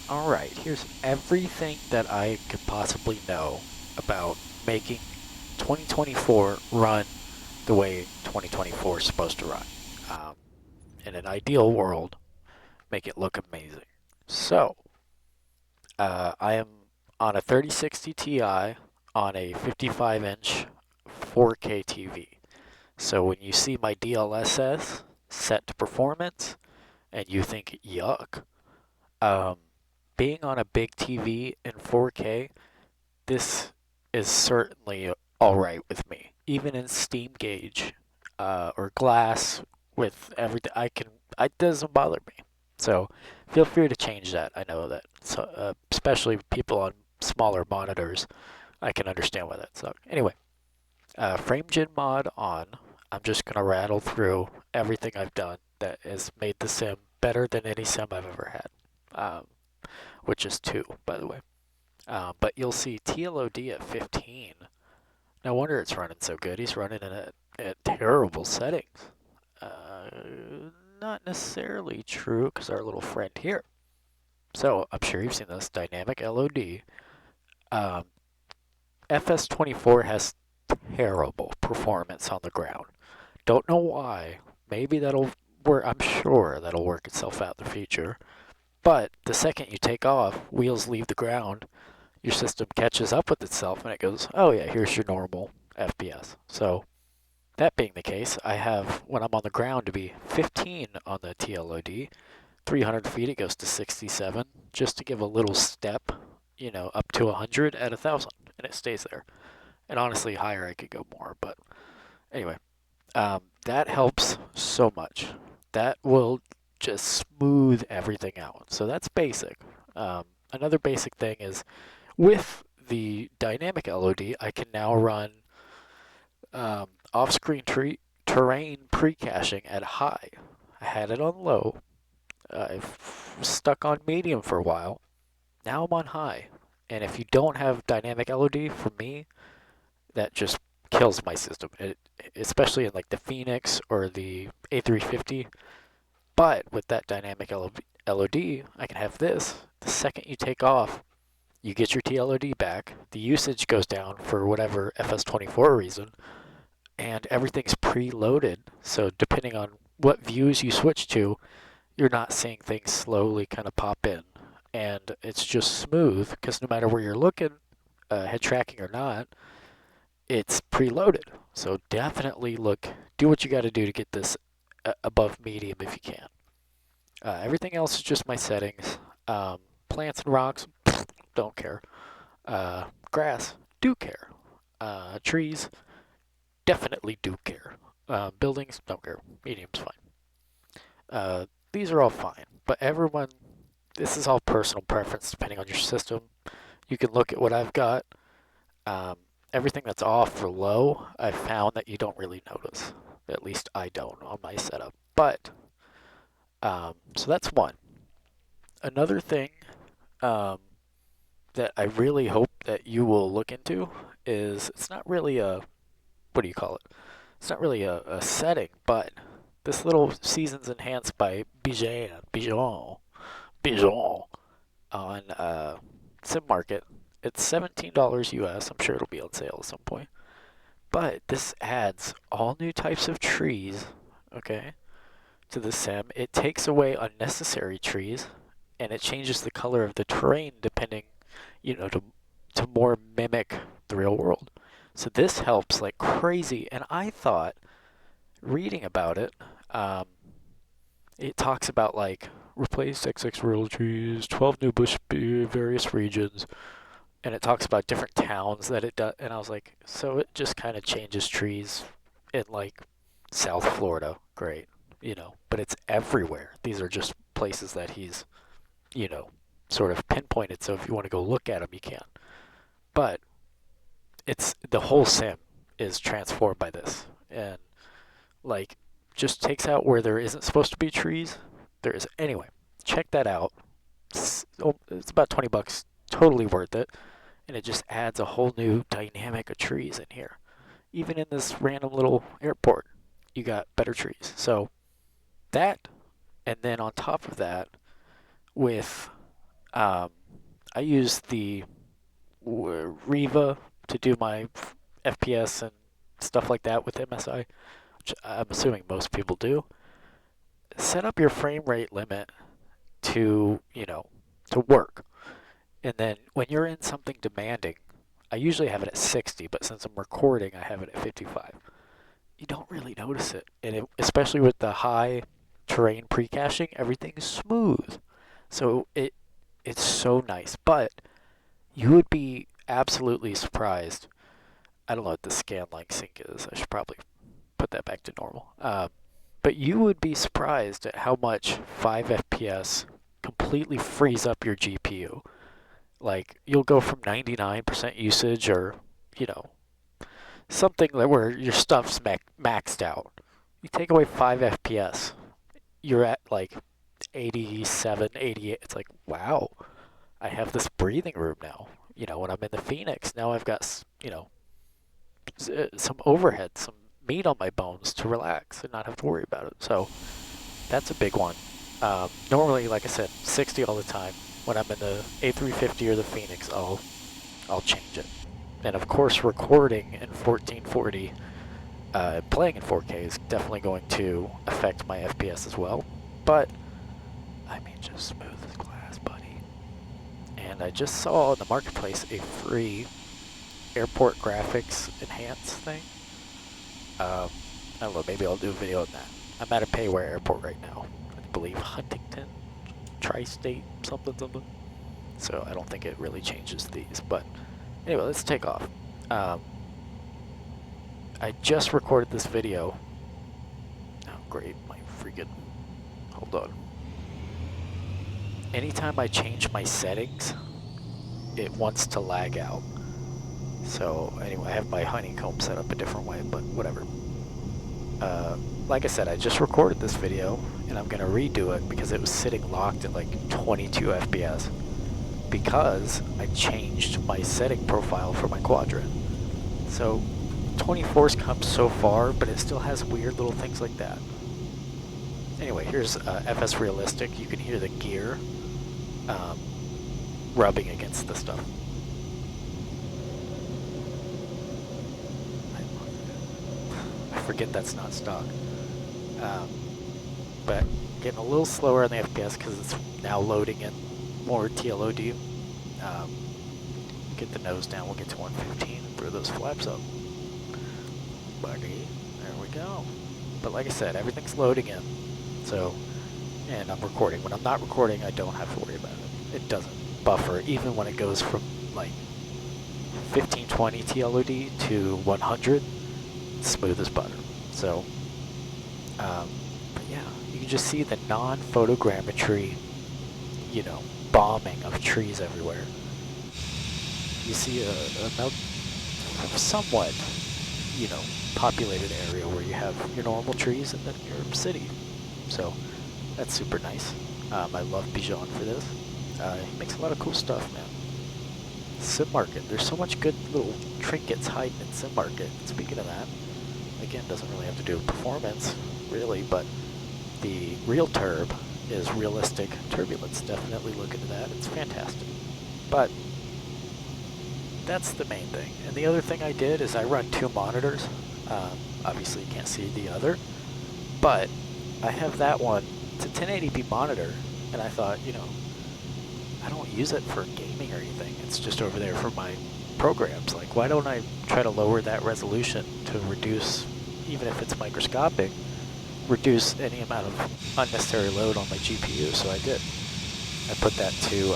Alright, here's everything that I could possibly know about making 2024 run the way 2024 is supposed to run. Um, in an ideal world, make it look amazing. So, I am on a 3060 Ti on a 55-inch 4K TV. So when you see my DLSS set to performance and you think, yuck, um, being on a big TV in 4K, this is certainly all right with me. Even in Steam gauge or glass with everything, it doesn't bother me. So feel free to change that. I know that, so, especially people on smaller monitors, I can understand why that sucks. Anyway, FrameGen mod on. I'm just gonna rattle through everything I've done that has made the sim better than any sim I've ever had, which is two, by the way. But you'll see TLOD at 15. No wonder it's running so good. He's running it at terrible settings. Uh, Not necessarily true because our little friend here. So I'm sure you've seen this dynamic LOD. Um, FS24 has terrible performance on the ground. Don't know why. Maybe that'll work. I'm sure that'll work itself out in the future. But the second you take off, wheels leave the ground, your system catches up with itself and it goes, oh yeah, here's your normal FPS. So that being the case, I have, when I'm on the ground, to be 15 on the TLOD. 300 feet, it goes to 67, just to give a little step, up to 100 at 1,000, and it stays there. And honestly, higher I could go more, but anyway, that helps so much. That will just smooth everything out. So that's basic. Another basic thing is with the dynamic LOD, I can now run off-screen terrain pre-caching at high. I had it on low. I've stuck on medium for a while. Now I'm on high. And if you don't have dynamic LOD, for me, that just kills my system. Especially in like the Phoenix or the A350. But with that dynamic LOD, I can have this. The second you take off, you get your TLOD back. The usage goes down for whatever FS24 reason, and everything's preloaded. So depending on what views you switch to, you're not seeing things slowly kind of pop in. And it's just smooth because no matter where you're looking, head tracking or not, it's preloaded. So definitely do what you got to do to get this above medium if you can. Everything else is just my settings. Plants and rocks, don't care. Grass, do care. Trees, definitely do care. Buildings, don't care. Medium's fine. These are all fine, but this is all personal preference depending on your system. You can look at what I've got. Um, Everything that's off or low, I've found that you don't really notice. At least I don't on my setup. But, so that's one. Another thing um, that I really hope that you will look into is it's not really what do you call it? It's not really a setting, but this little season's enhanced by Bijan on Sim Market. It's $17 US. I'm sure it'll be on sale at some point. But this adds all new types of trees, okay, to the sim. It takes away unnecessary trees, and it changes the color of the terrain depending, to more mimic the real world. So this helps like crazy. And I thought, reading about it, um, it talks about like replace XX rural trees, 12 new bush various regions, and it talks about different towns that it does. And I was like, so it just kind of changes trees in like South Florida. Great, but it's everywhere. These are just places that he's, you know, sort of pinpointed. So if you want to go look at them, you can. But it's the whole sim is transformed by this, and like just takes out where there isn't supposed to be trees. There is anyway. Check that out. It's about $20, totally worth it, and it just adds a whole new dynamic of trees in here. Even in this random little airport, you got better trees. So that, and then on top of that, with Um, I use the Riva to do my FPS and stuff like that with MSI, which I'm assuming most people do. Set up your frame rate limit to, to work. And then when you're in something demanding, I usually have it at 60, but since I'm recording, I have it at 55. You don't really notice it. And especially with the high terrain pre-caching, everything's smooth. So it's so nice. But you would be absolutely surprised. I don't know what the scan line sync is. I should probably put that back to normal. But you would be surprised at how much 5 FPS completely frees up your GPU. Like, you'll go from 99% usage or, you know, something where your stuff's maxed out. You take away 5 FPS, you're at like 87, 88. It's like, wow, I have this breathing room now. When I'm in the Phoenix, now I've got, some overhead, some meat on my bones to relax and not have to worry about it. So that's a big one. Normally, like I said, 60 all the time. When I'm in the A350 or the Phoenix, I'll change it. And of course, recording in 1440, playing in 4K is definitely going to affect my FPS as well. But I mean, just smooth as glass, buddy. And I just saw in the marketplace a free airport graphics enhance thing. I don't know, maybe I'll do a video on that. I'm at a Payware airport right now. I believe Huntington, Tri-State, something. So I don't think it really changes these. But anyway, let's take off. I just recorded this video. Oh, great, my freaking... Hold on. Anytime I change my settings, it wants to lag out. So anyway, I have my honeycomb set up a different way, but whatever. Like I said, I just recorded this video, and I'm going to redo it because it was sitting locked at like 22 FPS because I changed my setting profile for my quadrant. So 24's come so far, but it still has weird little things like that. Anyway, here's FS Realistic. You can hear the gear rubbing against the stuff. I forget that's not stock. But getting a little slower on the FPS because it's now loading in more TLOD. Get the nose down, we'll get to 115 and throw those flaps up. Buddy, there we go. But like I said, everything's loading in. So, and I'm recording. When I'm not recording, I don't have to worry about it. It doesn't buffer, even when it goes from like 1520 TLOD to 100, smooth as butter. So, but yeah, you can just see the non-photogrammetry, bombing of trees everywhere. You see a somewhat, populated area where you have your normal trees and then your city. So that's super nice. I love Bijan for this. He makes a lot of cool stuff, man. Sim Market. There's so much good little trinkets hiding in Sim Market. Speaking of that, again, doesn't really have to do with performance, really, but the real turb is realistic turbulence. Definitely look into that. It's fantastic. But that's the main thing. And the other thing I did is I run 2 monitors. Obviously, you can't see the other, but I have that one. It's a 1080p monitor, and I thought, I don't use it for gaming or anything. It's just over there for my programs. Like, why don't I try to lower that resolution to reduce, even if it's microscopic, reduce any amount of unnecessary load on my GPU? So I did. I put that to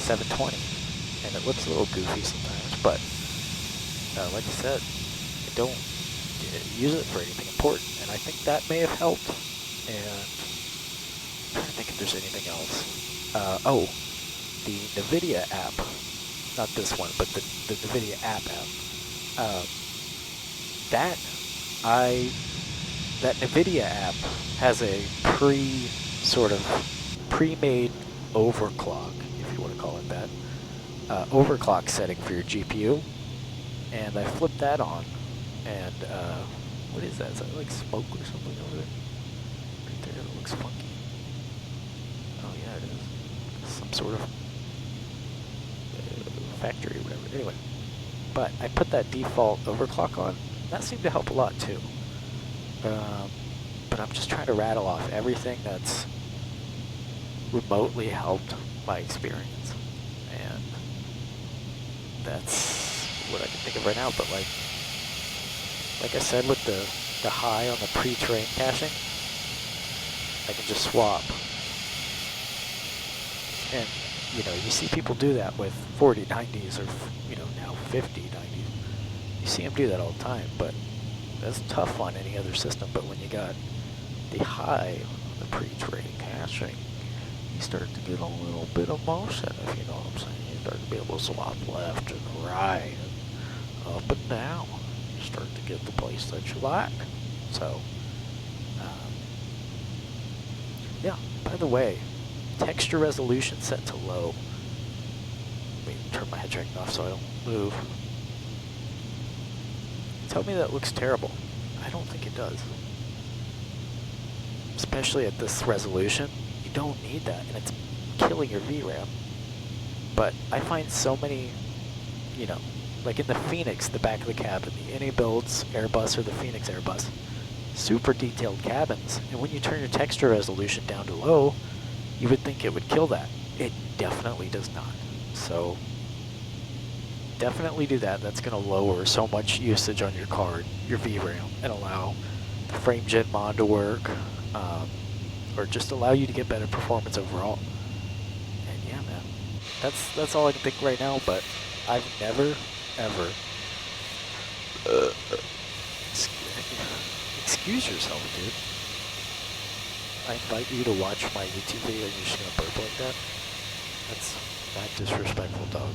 720, and it looks a little goofy sometimes, but like I said, I don't use it for anything important, and I think that may have helped. And I think if there's anything else. The NVIDIA app, not this one, but the NVIDIA app. That NVIDIA app has a pre-made overclock, if you want to call it that, overclock setting for your GPU, and I flipped that on, and what is that? Is that like smoke or something over there? Right there, it looks funky. Oh yeah, it is. Some sort of factory or whatever. Anyway, but I put that default overclock on. That seemed to help a lot too. But I'm just trying to rattle off everything that's remotely helped my experience, and that's what I can think of right now. But like I said, with the high on the pre-train caching, I can just swap. And you know, you see people do that with 4090s or now 5090s. You see them do that all the time, but that's tough on any other system. But when you got the high on the pre-train caching, you start to get a little bit of motion, if you know what I'm saying. You start to be able to swap left and right and up and down. You start to get the place that you like. So, yeah, by the way, texture resolution set to low. Let me turn my head tracking off so I don't move. Tell me that looks terrible. I don't think it does. Especially at this resolution, you don't need that, and it's killing your VRAM. But I find so many, like in the Phoenix, the back of the cabin, the Any Builds Airbus or the Phoenix Airbus, super detailed cabins, and when you turn your texture resolution down to low, you would think it would kill that. It definitely does not. So definitely do that. That's going to lower so much usage on your card, your VRAM, and allow the frame gen mod to work, or just allow you to get better performance overall. And yeah, man, that's all I can think right now. But I've never ever excuse yourself, dude. I invite you to watch my YouTube video and you're just gonna burp like that. That's not disrespectful, dog.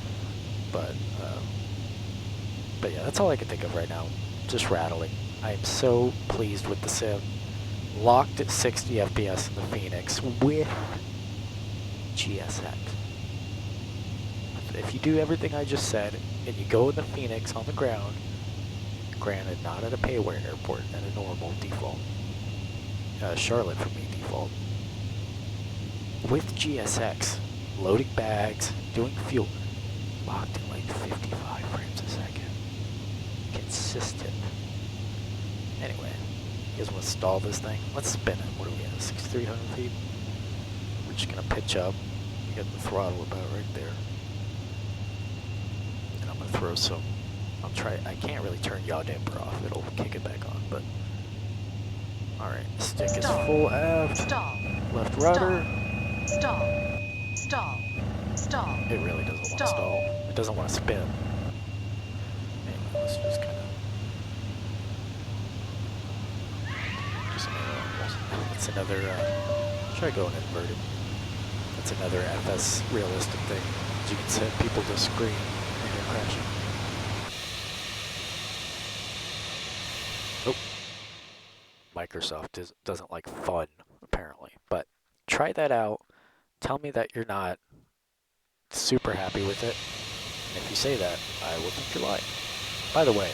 But yeah, that's all I can think of right now. Just rattling. I am so pleased with the sim. Locked at 60 FPS in the Phoenix with GSX. If you do everything I just said, and you go in the Phoenix on the ground, granted not at a payware airport, at a normal default, Charlotte for me default, with GSX, loading bags, doing fuel, locked at like 55 frames a second. Consistent. Anyway, you guys want to stall this thing? Let's spin it. What are we at? 6,300 feet? We're just going to pitch up. We got the throttle about right there. And I'm going to throw some. I'll try. I can't really turn yaw damper off. It'll kick it back on, but. Alright, stick is full aft. Stall. Left rudder. Stall. Stall. Stall. It really doesn't want to stall. It doesn't want to spin. Anyway, let's just kind of. That's another, try going inverted. That's another FS realistic thing. You can set people to scream when you're crashing. Oh. Microsoft doesn't like fun, apparently. But try that out. Tell me that you're not super happy with it. And if you say that, I will think you're lying. By the way,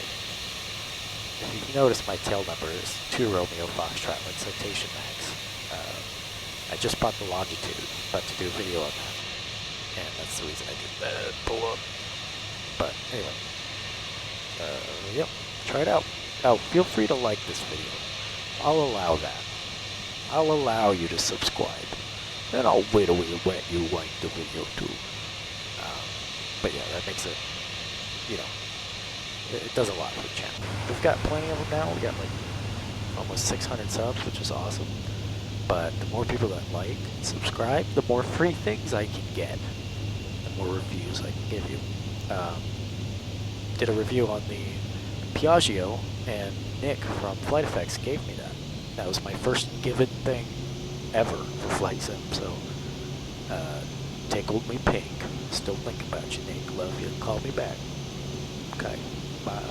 if you notice, my tail number is 2 Romeo Foxtrot, like Citation Max. I just bought the Longitude, about to do a video on that. And that's the reason I did that pull up. But anyway, yep, try it out. Oh, feel free to like this video. I'll allow that. I'll allow you to subscribe. Then I'll wait a wee when you like the video too. But yeah, that makes it, it does a lot for the channel. We've got plenty of them now. We got like almost 600 subs, which is awesome. But the more people that like and subscribe, the more free things I can get, the more reviews I can give you. Did a review on the Piaggio, and Nick from Flight Effects gave me that. That was my first given thing ever for Flight Sim. So, tickled me pink. Still think about you, Nick. Love you. Call me back. Okay. Bye.